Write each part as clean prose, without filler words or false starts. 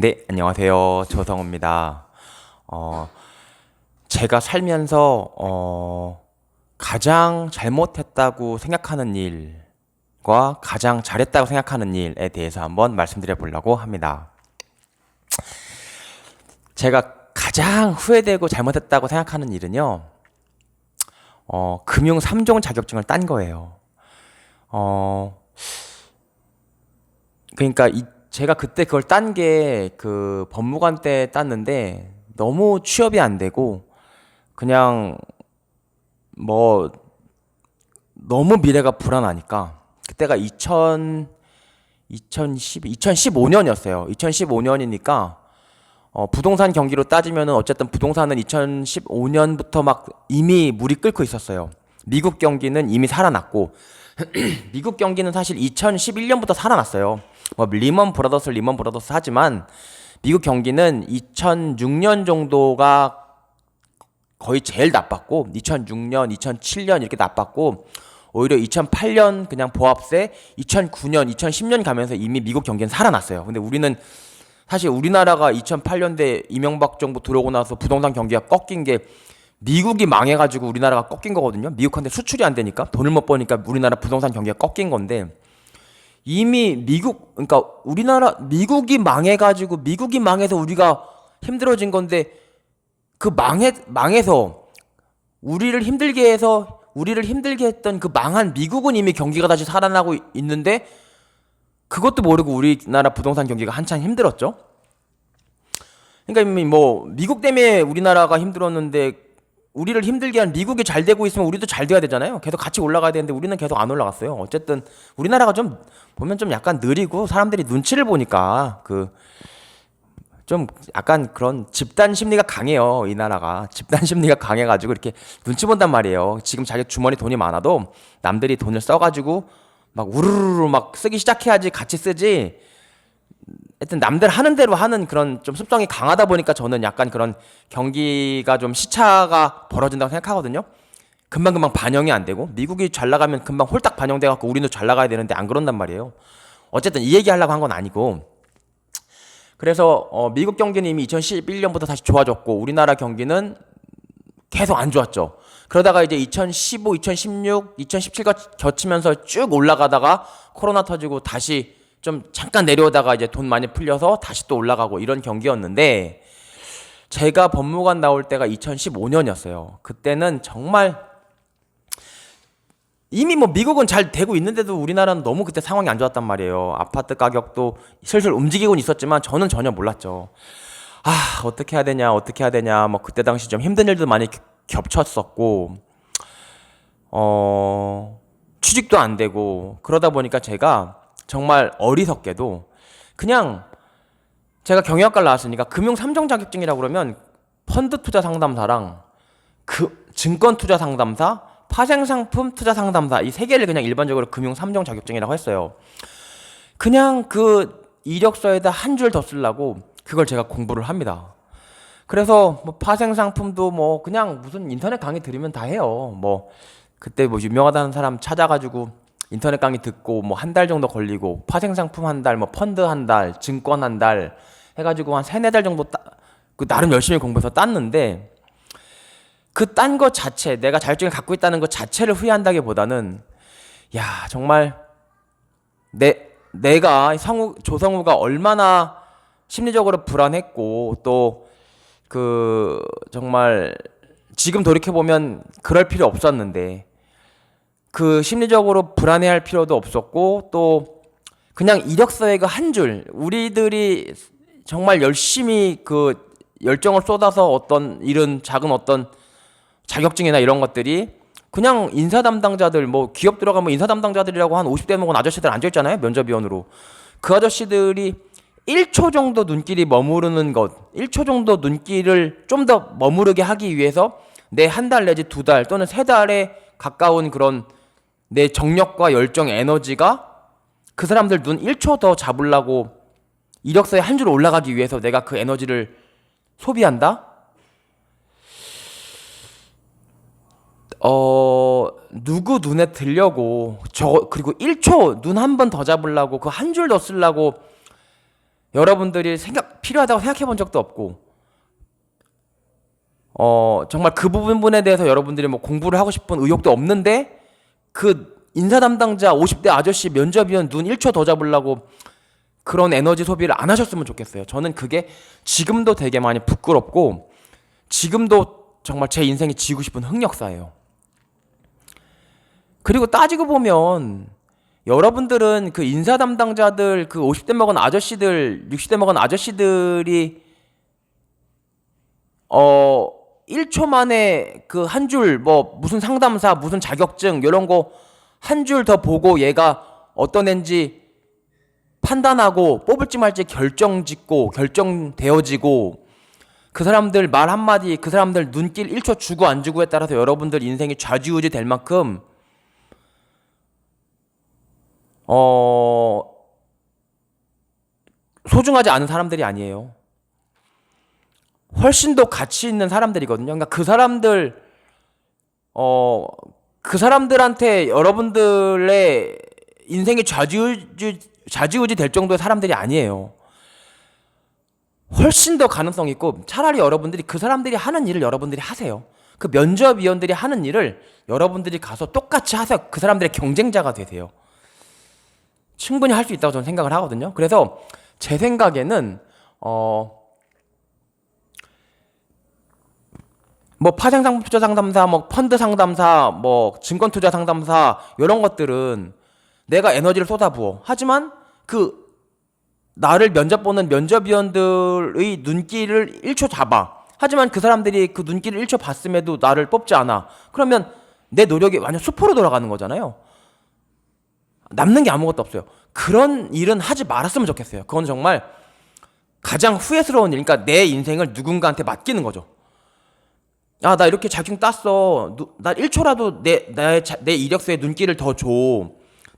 네, 안녕하세요. 조성우입니다. 어, 제가 살면서, 가장 잘못했다고 생각하는 일과 가장 잘했다고 생각하는 일에 대해서 한번 말씀드려 보려고 합니다. 제가 가장 후회되고 잘못했다고 생각하는 일은요, 금융 3종 자격증을 딴 거예요. 어, 그러니까 제가 그때 그걸 딴 게 그 법무관 때 땄는데 너무 취업이 안 되고 그냥 뭐 너무 미래가 불안하니까 그때가 2015년이었어요. 2015년이니까 부동산 경기로 따지면은 어쨌든 부동산은 2015년부터 막 이미 물이 끓고 있었어요. 미국 경기는 이미 살아났고 미국 경기는 사실 2011년부터 살아났어요. 뭐 리먼 브라더스 하지만 미국 경기는 2006년 정도가 거의 제일 나빴고 2006년, 2007년 이렇게 나빴고 오히려 2008년 그냥 보합세 2009년, 2010년 가면서 이미 미국 경기는 살아났어요. 근데 우리는 사실 우리나라가 2008년대 이명박 정부 들어오고 나서 부동산 경기가 꺾인 게 미국이 망해가지고 우리나라가 꺾인 거거든요. 미국한테 수출이 안 되니까 돈을 못 버니까 우리나라 부동산 경기가 꺾인 건데 이미 그러니까 미국이 망해서 우리가 힘들어진 건데 그 망해서 우리를 힘들게 했던 그 망한 미국은 이미 경기가 다시 살아나고 있는데 그것도 모르고 우리나라 부동산 경기가 한참 힘들었죠. 그러니까 이미 뭐 미국 때문에 우리나라가 힘들었는데 우리를 힘들게 한 미국이 잘 되고 있으면 우리도 잘 돼야 되잖아요. 계속 같이 올라가야 되는데 우리는 계속 안 올라갔어요. 어쨌든 우리나라가 좀 보면 좀 약간 느리고 사람들이 눈치를 보니까 좀 약간 그런 집단 심리가 강해요. 이 나라가 집단 심리가 강해가지고 이렇게 눈치 본단 말이에요. 지금 자기 주머니 돈이 많아도 남들이 돈을 써가지고 막 우르르르 막 쓰기 시작해야지 같이 쓰지. 하여튼 남들 하는 대로 하는 그런 좀 습성이 강하다 보니까 저는 약간 그런 경기가 좀 시차가 벌어진다고 생각하거든요. 금방금방 반영이 안 되고 미국이 잘 나가면 금방 홀딱 반영돼 갖고 우리도 잘 나가야 되는데 안 그런단 말이에요. 어쨌든 이 얘기 하려고 한 건 아니고 그래서 미국 경기는 이미 2011년부터 다시 좋아졌고 우리나라 경기는 계속 안 좋았죠. 그러다가 이제 2015, 2016, 2017가 겹치면서 쭉 올라가다가 코로나 터지고 다시 좀 잠깐 내려오다가 이제 돈 많이 풀려서 다시 또 올라가고 이런 경기였는데 제가 법무관 나올 때가 2015년이었어요. 그때는 정말 이미 뭐 미국은 잘 되고 있는데도 우리나라는 너무 그때 상황이 안 좋았단 말이에요. 아파트 가격도 슬슬 움직이고는 있었지만 저는 전혀 몰랐죠. 어떻게 해야 되냐, 어떻게 해야 되냐. 뭐 그때 당시 좀 힘든 일도 많이 겹쳤었고, 취직도 안 되고, 그러다 보니까 제가 정말 어리석게도 그냥 제가 경영학과를 나왔으니까 금융 3종 자격증이라고 그러면 펀드 투자 상담사랑 그 증권 투자 상담사, 파생상품 투자 상담사 이 세 개를 그냥 일반적으로 금융 3종 자격증이라고 했어요. 그냥 그 이력서에다 한 줄 더 쓰려고 그걸 제가 공부를 합니다. 그래서 뭐 파생상품도 뭐 그냥 무슨 인터넷 강의 들으면 다 해요. 뭐 그때 뭐 유명하다는 사람 찾아가지고 인터넷 강의 듣고 뭐 한 달 정도 걸리고 파생상품 한 달, 뭐 펀드 한 달, 증권 한 달 해가지고 한 세네 달 정도 그 나름 열심히 공부해서 땄는데 그 딴 것 자체, 내가 자격증을 갖고 있다는 것 자체를 후회한다기보다는 야 정말 내가 조성우가 얼마나 심리적으로 불안했고 또 그 정말 지금 돌이켜 보면 그럴 필요 없었는데 그 심리적으로 불안해할 필요도 없었고 또 그냥 이력서에 그 한 줄 우리들이 정말 열심히 그 열정을 쏟아서 어떤 이런 작은 어떤 자격증이나 이런 것들이 그냥 인사 담당자들 뭐 기업 들어가면 인사 담당자들이라고 한 50대 먹은 아저씨들 앉아있잖아요. 면접위원으로. 그 아저씨들이 1초 정도 눈길이 머무르는 것 1초 정도 눈길을 좀 더 머무르게 하기 위해서 내 한 달 내지 두 달 또는 세 달에 가까운 그런 내 정력과 열정 에너지가 그 사람들 눈 1초 더 잡으려고 이력서에 한 줄 올라가기 위해서 내가 그 에너지를 소비한다? 누구 눈에 들려고 그리고 1초 눈 한 번 더 잡으려고 그 한 줄 더 쓰려고 여러분들이 필요하다고 생각해 본 적도 없고, 정말 그 부분에 대해서 여러분들이 뭐 공부를 하고 싶은 의욕도 없는데, 그 인사 담당자 50대 아저씨 면접위원 눈 1초 더 잡으려고 그런 에너지 소비를 안 하셨으면 좋겠어요. 저는 그게 지금도 되게 많이 부끄럽고, 지금도 정말 제 인생이 지고 싶은 흑역사예요. 그리고 따지고 보면 여러분들은 그 인사 담당자들, 그 50대 먹은 아저씨들, 60대 먹은 아저씨들이 1초 만에 그 한 줄 뭐 무슨 상담사, 무슨 자격증 이런 거 한 줄 더 보고 얘가 어떤 애인지 판단하고 뽑을지 말지 결정되어지고, 그 사람들 말 한마디, 그 사람들 눈길 1초 주고 안 주고에 따라서 여러분들 인생이 좌지우지 될 만큼 소중하지 않은 사람들이 아니에요. 훨씬 더 가치 있는 사람들이거든요. 그러니까 그 사람들한테 여러분들의 인생이 좌지우지 될 정도의 사람들이 아니에요. 훨씬 더 가능성 있고, 차라리 여러분들이 그 사람들이 하는 일을 여러분들이 하세요. 그 면접위원들이 하는 일을 여러분들이 가서 똑같이 하세요. 그 사람들의 경쟁자가 되세요. 충분히 할 수 있다고 저는 생각을 하거든요. 그래서 제 생각에는 뭐 파생상품 투자 상담사, 뭐 펀드 상담사, 뭐 증권 투자 상담사 이런 것들은 내가 에너지를 쏟아부어. 하지만 그 나를 면접 보는 면접위원들의 눈길을 1초 잡아. 하지만 그 사람들이 그 눈길을 1초 봤음에도 나를 뽑지 않아. 그러면 내 노력이 완전 수포로 돌아가는 거잖아요. 남는 게 아무것도 없어요. 그런 일은 하지 말았으면 좋겠어요. 그건 정말 가장 후회스러운 일. 그러니까 내 인생을 누군가한테 맡기는 거죠. 야, 나 이렇게 자격증 땄어. 나 1초라도 내 이력서에 눈길을 더 줘.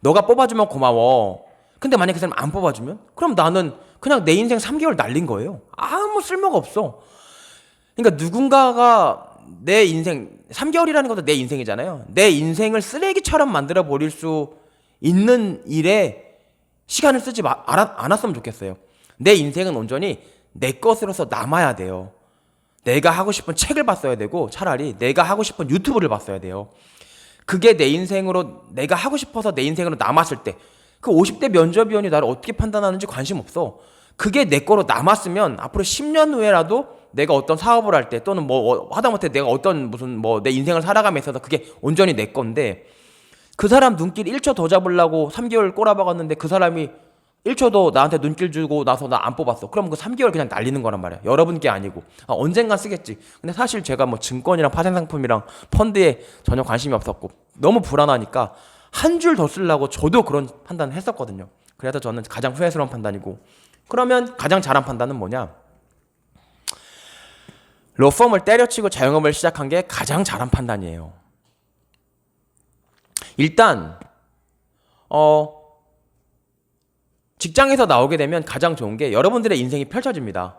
너가 뽑아주면 고마워. 근데 만약에 그 사람 안 뽑아주면? 그럼 나는 그냥 내 인생 3개월 날린 거예요. 아무 쓸모가 없어. 그러니까 누군가가 내 인생, 3개월이라는 것도 내 인생이잖아요. 내 인생을 쓰레기처럼 만들어 버릴 수 있는 일에 시간을 쓰지 않았으면 좋겠어요. 내 인생은 온전히 내 것으로서 남아야 돼요. 내가 하고 싶은 책을 봤어야 되고, 차라리 내가 하고 싶은 유튜브를 봤어야 돼요. 그게 내 인생으로, 내가 하고 싶어서 내 인생으로 남았을 때, 그 50대 면접위원이 나를 어떻게 판단하는지 관심 없어. 그게 내 거로 남았으면 앞으로 10년 후에라도 내가 어떤 사업을 할 때, 또는 뭐 하다못해 내가 어떤 무슨 뭐 내 인생을 살아가면서 있어서 그게 온전히 내 건데, 그 사람 눈길 1초 더 잡으려고 3개월 꼬라박았는데 그 사람이 1초 더 나한테 눈길 주고 나서 나 안 뽑았어. 그럼 그 3개월 그냥 날리는 거란 말이야. 여러분께 아니고. 언젠간 쓰겠지. 근데 사실 제가 뭐 증권이랑 파생상품이랑 펀드에 전혀 관심이 없었고 너무 불안하니까 한 줄 더 쓰려고 저도 그런 판단을 했었거든요. 그래서 저는 가장 후회스러운 판단이고, 그러면 가장 잘한 판단은 뭐냐? 로펌을 때려치고 자영업을 시작한 게 가장 잘한 판단이에요. 일단 직장에서 나오게 되면 가장 좋은 게 여러분들의 인생이 펼쳐집니다.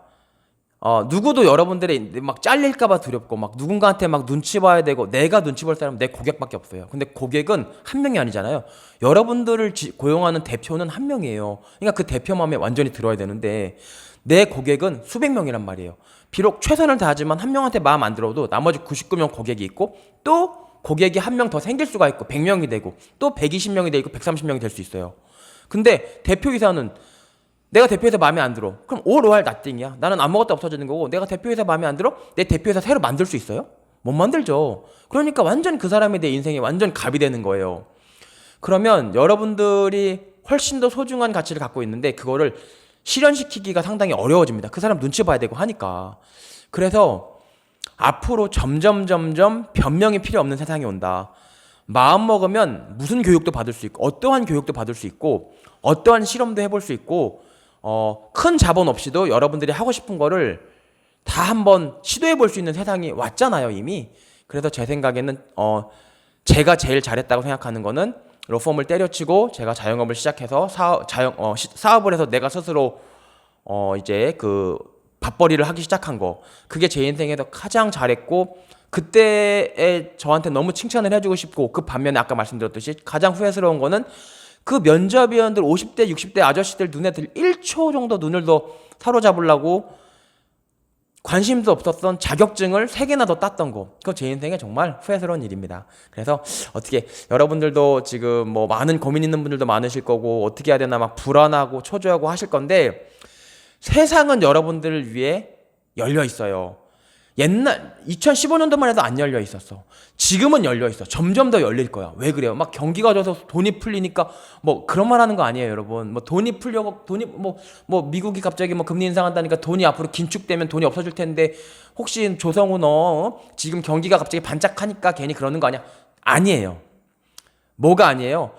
누구도 여러분들의 막 잘릴까봐 두렵고, 막 누군가한테 막 눈치 봐야 되고, 내가 눈치 볼 사람은 내 고객밖에 없어요. 근데 고객은 한 명이 아니잖아요. 여러분들을 고용하는 대표는 한 명이에요. 그러니까 그 대표 마음에 완전히 들어야 되는데, 내 고객은 수백 명이란 말이에요. 비록 최선을 다하지만 한 명한테 마음 안 들어도 나머지 99명 고객이 있고, 또 고객이 한 명 더 생길 수가 있고 100명이 되고, 또 120명이 되고 130명이 될 수 있어요. 근데 대표이사는 내가 대표이사 마음에 안 들어. 그럼 all or nothing이야. 나는 아무것도 없어지는 거고, 내가 대표이사 마음에 안 들어? 내 대표이사 새로 만들 수 있어요? 못 만들죠. 그러니까 완전 그 사람이 내 인생에 완전 갑이 되는 거예요. 그러면 여러분들이 훨씬 더 소중한 가치를 갖고 있는데 그거를 실현시키기가 상당히 어려워집니다. 그 사람 눈치 봐야 되고 하니까. 그래서 앞으로 점점 변명이 필요 없는 세상이 온다. 마음 먹으면 무슨 교육도 받을 수 있고, 어떠한 교육도 받을 수 있고, 어떠한 실험도 해볼 수 있고, 큰 자본 없이도 여러분들이 하고 싶은 거를 다 한번 시도해 볼 수 있는 세상이 왔잖아요, 이미. 그래서 제 생각에는 제가 제일 잘했다고 생각하는 거는 로펌을 때려치고 제가 자영업을 시작해서 사업을 해서 내가 스스로 이제 그 밥벌이를 하기 시작한 거. 그게 제 인생에서 가장 잘했고, 그때에 저한테 너무 칭찬을 해주고 싶고, 그 반면에 아까 말씀드렸듯이 가장 후회스러운 거는 그 면접위원들 50대 60대 아저씨들 눈에 들 1초 정도 눈을 더 사로잡으려고 관심도 없었던 자격증을 3개나 더 땄던 거, 그거 제 인생에 정말 후회스러운 일입니다. 그래서 어떻게 여러분들도 지금 뭐 많은 고민 있는 분들도 많으실 거고 어떻게 해야 되나 막 불안하고 초조하고 하실 건데, 세상은 여러분들을 위해 열려 있어요. 옛날 2015년도만 해도 안 열려 있었어. 지금은 열려 있어. 점점 더 열릴 거야. 왜 그래요? 막 경기가 져서 돈이 풀리니까 뭐 그런 말 하는 거 아니에요, 여러분. 뭐 돈이 풀려고 돈이 뭐 미국이 갑자기 뭐 금리 인상한다니까 돈이 앞으로 긴축되면 돈이 없어질 텐데 혹시 조성우 너 지금 경기가 갑자기 반짝하니까 괜히 그러는 거 아니야? 아니에요. 뭐가 아니에요?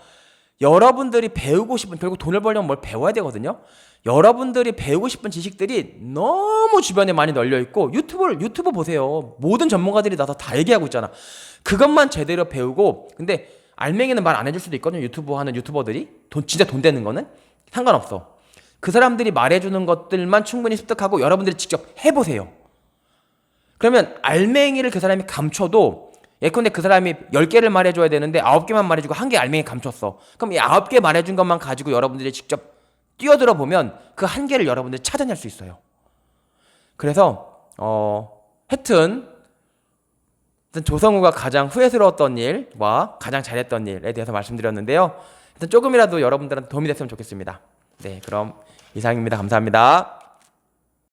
여러분들이 배우고 싶은, 결국 돈을 벌려면 뭘 배워야 되거든요. 여러분들이 배우고 싶은 지식들이 너무 주변에 많이 널려 있고, 유튜브 보세요. 모든 전문가들이 나서 다 얘기하고 있잖아. 그것만 제대로 배우고, 근데 알맹이는 말 안 해줄 수도 있거든요. 유튜브 하는 유튜버들이 진짜 돈 되는 거는 상관없어. 그 사람들이 말해주는 것들만 충분히 습득하고 여러분들이 직접 해보세요. 그러면 알맹이를 그 사람이 감춰도, 예컨대 그 사람이 10개를 말해줘야 되는데 9개만 말해주고 1개 알맹이 감췄어. 그럼 이 9개 말해준 것만 가지고 여러분들이 직접 뛰어들어 보면 그 1개를 여러분들이 찾아낼 수 있어요. 그래서 하여튼 조성우가 가장 후회스러웠던 일과 가장 잘했던 일에 대해서 말씀드렸는데요. 하여튼 조금이라도 여러분들한테 도움이 됐으면 좋겠습니다. 네, 그럼 이상입니다. 감사합니다.